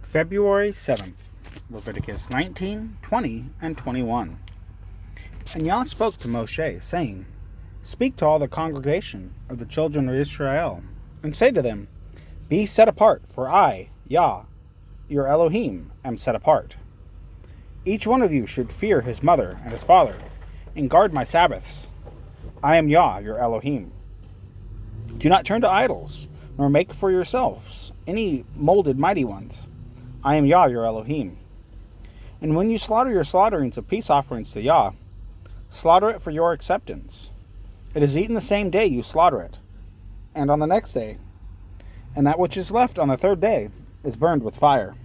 February 7th, Leviticus 19, 20, and 21. And Yah spoke to Moshe, saying, Speak to all the congregation of the children of Israel, and say to them, Be set apart, for I, Yah, your Elohim, am set apart. Each one of you should fear his mother and his father, and guard my Sabbaths. I am Yah, your Elohim. Do not turn to idols, nor make for yourselves any molded mighty ones. I am Yah, your Elohim. And when you slaughter your slaughterings of peace offerings to Yah, slaughter it for your acceptance. It is eaten the same day you slaughter it, and on the next day, and that which is left on the third day is burned with fire.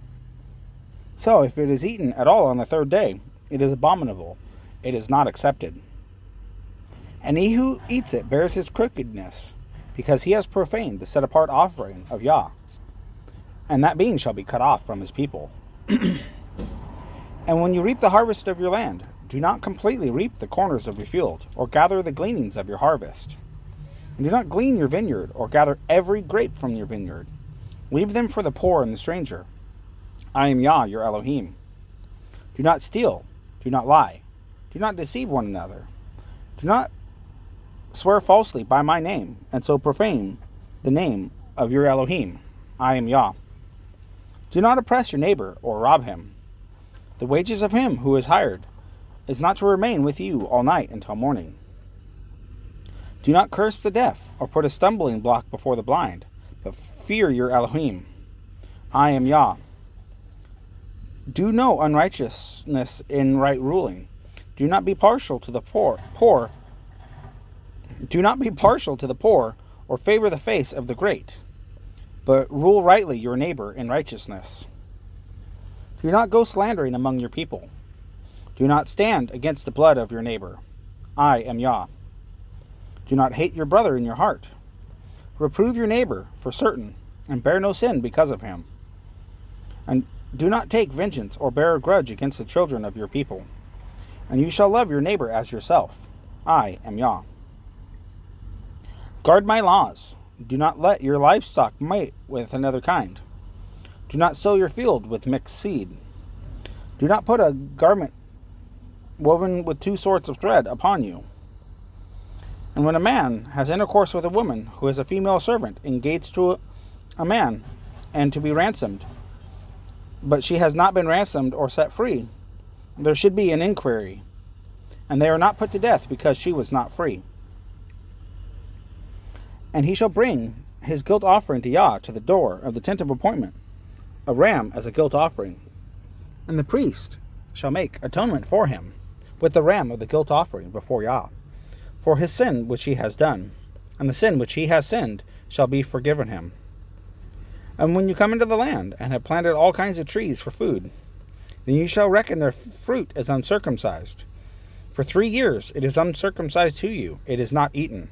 So if it is eaten at all on the third day, it is abominable, it is not accepted. And he who eats it bears his crookedness, because he has profaned the set-apart offering of Yah, and that being shall be cut off from his people. And when you reap the harvest of your land, do not completely reap the corners of your field, or gather the gleanings of your harvest. And do not glean your vineyard, or gather every grape from your vineyard. Leave them for the poor and the stranger. I am Yah, your Elohim. Do not steal, do not lie, do not deceive one another. Do not swear falsely by my name, and so profane the name of your Elohim. I am Yah. Do not oppress your neighbor, or rob him. The wages of him who is hired is not to remain with you all night until morning. Do not curse the deaf, or put a stumbling block before the blind, but fear your Elohim. I am Yah. Do no unrighteousness in right ruling. Do not be partial to the poor. Do not be partial to the poor, or favor the face of the great, but rule rightly your neighbor in righteousness. Do not go slandering among your people. Do not stand against the blood of your neighbor. I am Yah. Do not hate your brother in your heart. Reprove your neighbor for certain, and bear no sin because of him. And do not take vengeance or bear a grudge against the children of your people. And you shall love your neighbor as yourself. I am Yah. Guard my laws. Do not let your livestock mate with another kind. Do not sow your field with mixed seed. Do not put a garment woven with two sorts of thread upon you. And when a man has intercourse with a woman who is a female servant engaged to a man and to be ransomed, but she has not been ransomed or set free, there should be an inquiry, and they are not put to death because she was not free. And he shall bring his guilt offering to Yah to the door of the tent of appointment, a ram as a guilt offering. And the priest shall make atonement for him with the ram of the guilt offering before Yah, for his sin which he has done, and the sin which he has sinned shall be forgiven him. And when you come into the land, and have planted all kinds of trees for food, then you shall reckon their fruit as uncircumcised. For 3 years it is uncircumcised to you, it is not eaten.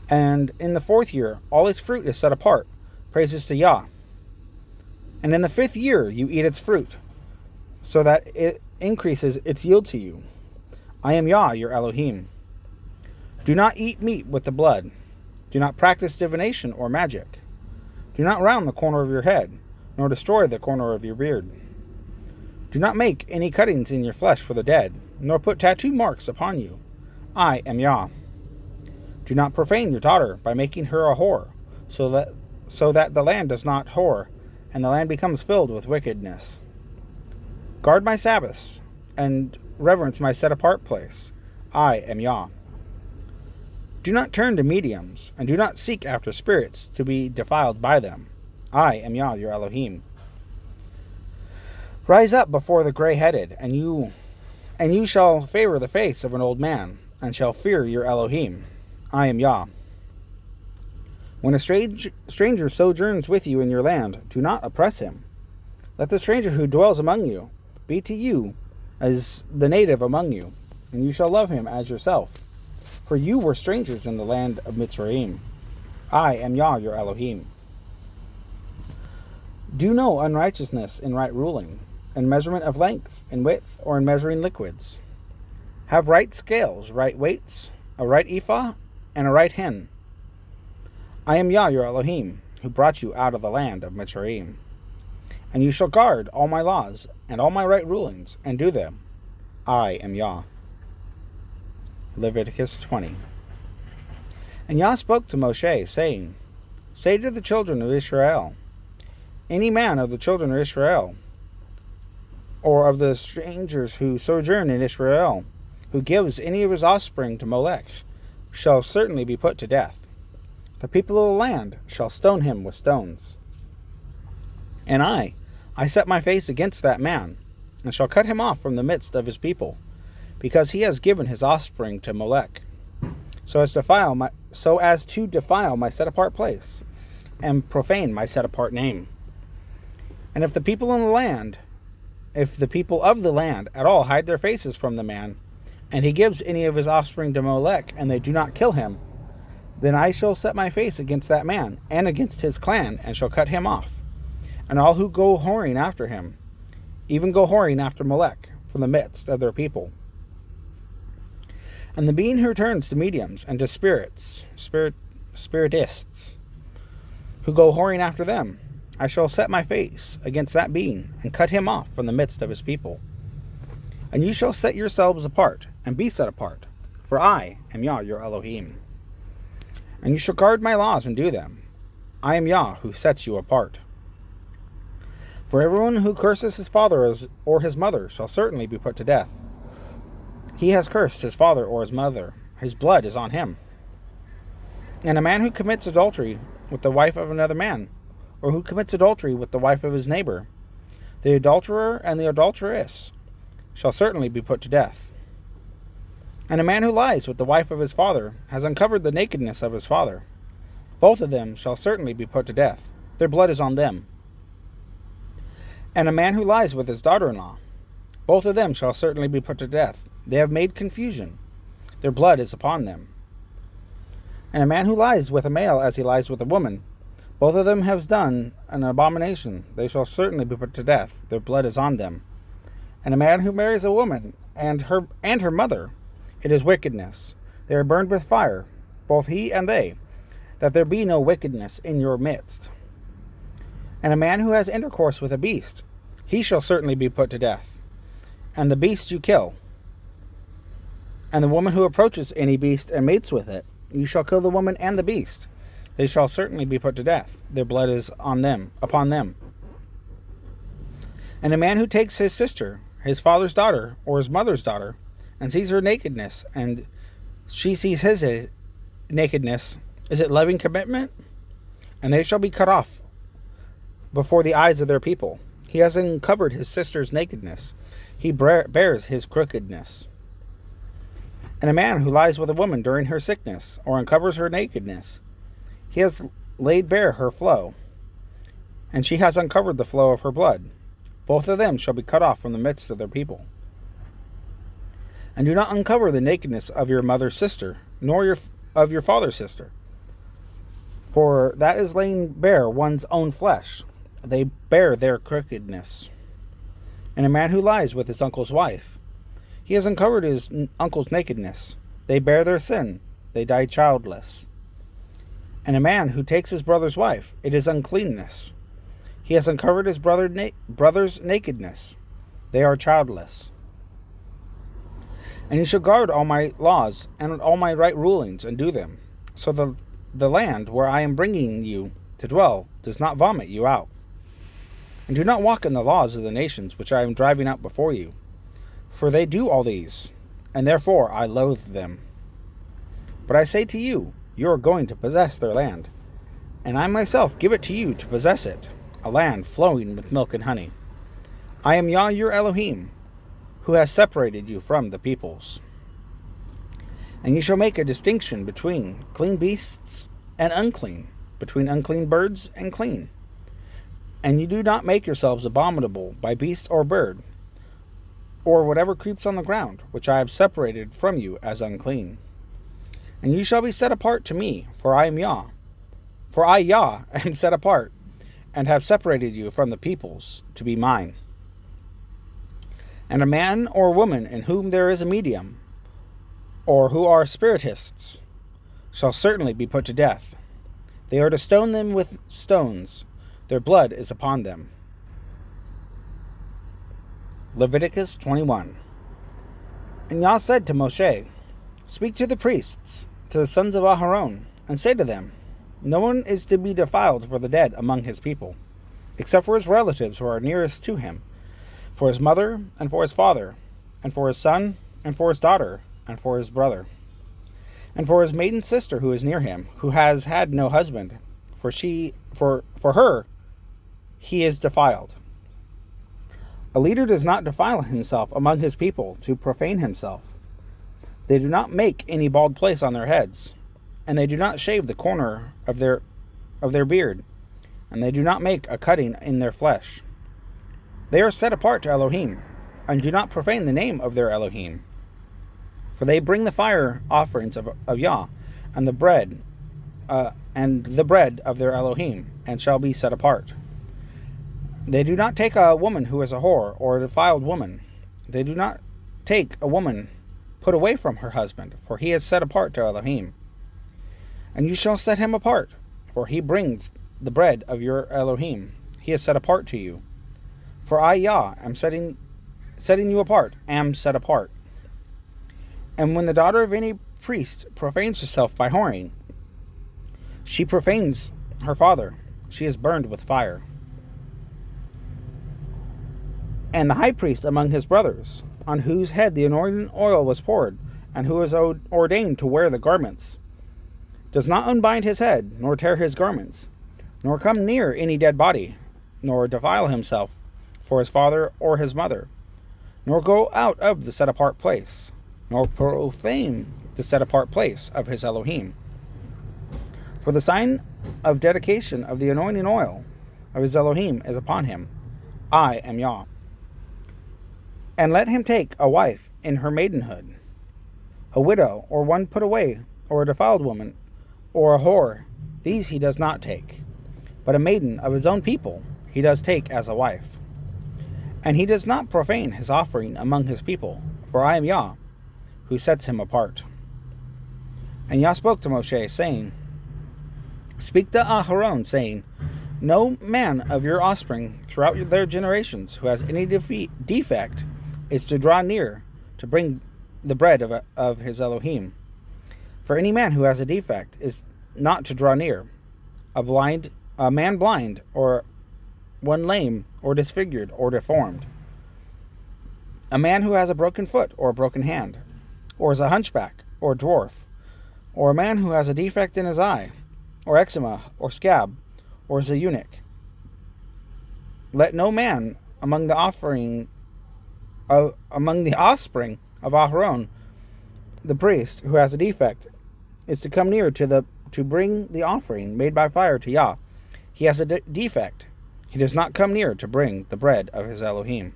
And in the 4th year all its fruit is set apart, praises to Yah. And in the 5th year you eat its fruit, so that it increases its yield to you. I am Yah, your Elohim. Do not eat meat with the blood. Do not practice divination or magic. Do not round the corner of your head, nor destroy the corner of your beard. Do not make any cuttings in your flesh for the dead, nor put tattoo marks upon you. I am Yah. Do not profane your daughter by making her a whore, so that the land does not whore, and the land becomes filled with wickedness. Guard my Sabbaths, and reverence my set-apart place. I am Yah. Do not turn to mediums, and do not seek after spirits to be defiled by them. I am Yah, your Elohim. Rise up before the gray-headed, and you shall favor the face of an old man, and shall fear your Elohim. I am Yah. When a stranger sojourns with you in your land, do not oppress him. Let the stranger who dwells among you be to you as the native among you, and you shall love him as yourself. For you were strangers in the land of Mitzrayim. I am Yah, your Elohim. Do no unrighteousness in right ruling, in measurement of length, in width, or in measuring liquids. Have right scales, right weights, a right ephah, and a right hin. I am Yah, your Elohim, who brought you out of the land of Mitzrayim. And you shall guard all my laws and all my right rulings, and do them. I am Yah. Leviticus 20. And Yah spoke to Moshe, saying, Say to the children of Israel, any man of the children of Israel, or of the strangers who sojourn in Israel, who gives any of his offspring to Molech, shall certainly be put to death. The people of the land shall stone him with stones. And I set my face against that man, and shall cut him off from the midst of his people, because he has given his offspring to Molech, so as to defile my set-apart place, and profane my set-apart name. And if the people of the land at all hide their faces from the man, and he gives any of his offspring to Molech, and they do not kill him, then I shall set my face against that man, and against his clan, and shall cut him off, and all who go whoring after him, even go whoring after Molech, from the midst of their people. And the being who turns to mediums and to spiritists, who go whoring after them, I shall set my face against that being, and cut him off from the midst of his people. And you shall set yourselves apart, and be set apart, for I am Yah your Elohim. And you shall guard my laws and do them. I am Yah who sets you apart. For everyone who curses his father or his mother shall certainly be put to death. He has cursed his father or his mother. His blood is on him. And a man who commits adultery with the wife of another man, or who commits adultery with the wife of his neighbor, the adulterer and the adulteress shall certainly be put to death. And a man who lies with the wife of his father has uncovered the nakedness of his father. Both of them shall certainly be put to death. Their blood is on them. And a man who lies with his daughter-in-law, both of them shall certainly be put to death. They have made confusion. Their blood is upon them. And a man who lies with a male as he lies with a woman, both of them have done an abomination. They shall certainly be put to death. Their blood is on them. And a man who marries a woman and her mother, it is wickedness. They are burned with fire, both he and they, that there be no wickedness in your midst. And a man who has intercourse with a beast, he shall certainly be put to death. And the beast you kill. And the woman who approaches any beast and mates with it, you shall kill the woman and the beast. They shall certainly be put to death. Their blood is on them, upon them. And a man who takes his sister, his father's daughter, or his mother's daughter, and sees her nakedness, and she sees his nakedness, is it loving commitment? And they shall be cut off before the eyes of their people. He has uncovered his sister's nakedness. He bears his crookedness. And a man who lies with a woman during her sickness, or uncovers her nakedness, he has laid bare her flow, and she has uncovered the flow of her blood. Both of them shall be cut off from the midst of their people. And do not uncover the nakedness of your mother's sister, nor of your father's sister, for that is laying bare one's own flesh. They bear their crookedness. And a man who lies with his uncle's wife, he has uncovered his uncle's nakedness. They bear their sin. They die childless. And a man who takes his brother's wife, it is uncleanness. He has uncovered his brother's nakedness. They are childless. And you shall guard all my laws and all my right rulings, and do them, so the land where I am bringing you to dwell does not vomit you out. And do not walk in the laws of the nations which I am driving out before you, for they do all these, and therefore I loathe them. But I say to you, you are going to possess their land, and I myself give it to you to possess it, a land flowing with milk and honey. I am Yah your Elohim, who has separated you from the peoples. And you shall make a distinction between clean beasts and unclean, between unclean birds and clean. And you do not make yourselves abominable by beast or bird, or whatever creeps on the ground, which I have separated from you as unclean. And you shall be set apart to me, for I am Yah. For I, Yah, am set apart, and have separated you from the peoples to be mine. And a man or woman in whom there is a medium, or who are spiritists, shall certainly be put to death. They are to stone them with stones. Their blood is upon them. Leviticus 21. And Yah said to Moshe, Speak to the priests, to the sons of Aharon, and say to them, No one is to be defiled for the dead among his people, except for his relatives who are nearest to him, for his mother, and for his father, and for his son, and for his daughter, and for his brother, and for his maiden sister who is near him, who has had no husband, for her he is defiled. A leader does not defile himself among his people to profane himself. They do not make any bald place on their heads, and they do not shave the corner of their beard, and they do not make a cutting in their flesh. They are set apart to Elohim, and do not profane the name of their Elohim. For they bring the fire offerings of Yah, and the bread of their Elohim, and shall be set apart. They do not take a woman who is a whore, or a defiled woman. They do not take a woman put away from her husband, for he is set apart to Elohim. And you shall set him apart, for he brings the bread of your Elohim. He is set apart to you. For I, Yah, am setting you apart, am set apart. And when the daughter of any priest profanes herself by whoring, she profanes her father. She is burned with fire. And the high priest among his brothers, on whose head the anointing oil was poured, and who is ordained to wear the garments, does not unbind his head, nor tear his garments, nor come near any dead body, nor defile himself for his father or his mother, nor go out of the set-apart place, nor profane the set-apart place of his Elohim. For the sign of dedication of the anointing oil of his Elohim is upon him. I am Yah. And let him take a wife in her maidenhood, a widow, or one put away, or a defiled woman, or a whore. These he does not take. But a maiden of his own people he does take as a wife. And he does not profane his offering among his people, for I am Yah, who sets him apart. And Yah spoke to Moshe, saying, Speak to Aharon, saying, No man of your offspring throughout their generations who has any defect is to draw near to bring the bread of his Elohim. For any man who has a defect is not to draw near, a man blind, or one lame, or disfigured, or deformed, a man who has a broken foot, or a broken hand, or is a hunchback, or a dwarf, or a man who has a defect in his eye, or eczema, or scab, or is a eunuch. Let no man among the offspring of Aharon, the priest, who has a defect, is to come near to bring the offering made by fire to Yah. He has a defect. He does not come near to bring the bread of his Elohim.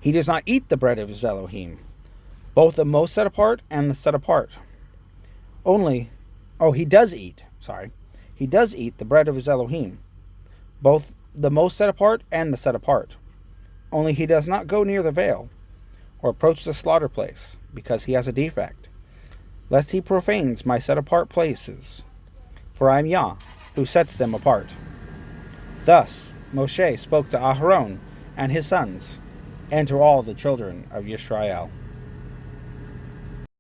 He does not eat the bread of his Elohim, both the most set apart and the set apart. He does eat the bread of his Elohim, both the most set apart and the set apart. Only he does not go near the veil, or approach the slaughter place, because he has a defect, lest he profanes my set apart places. For I am Yah, who sets them apart. Thus Moshe spoke to Aharon and his sons, and to all the children of Yisrael.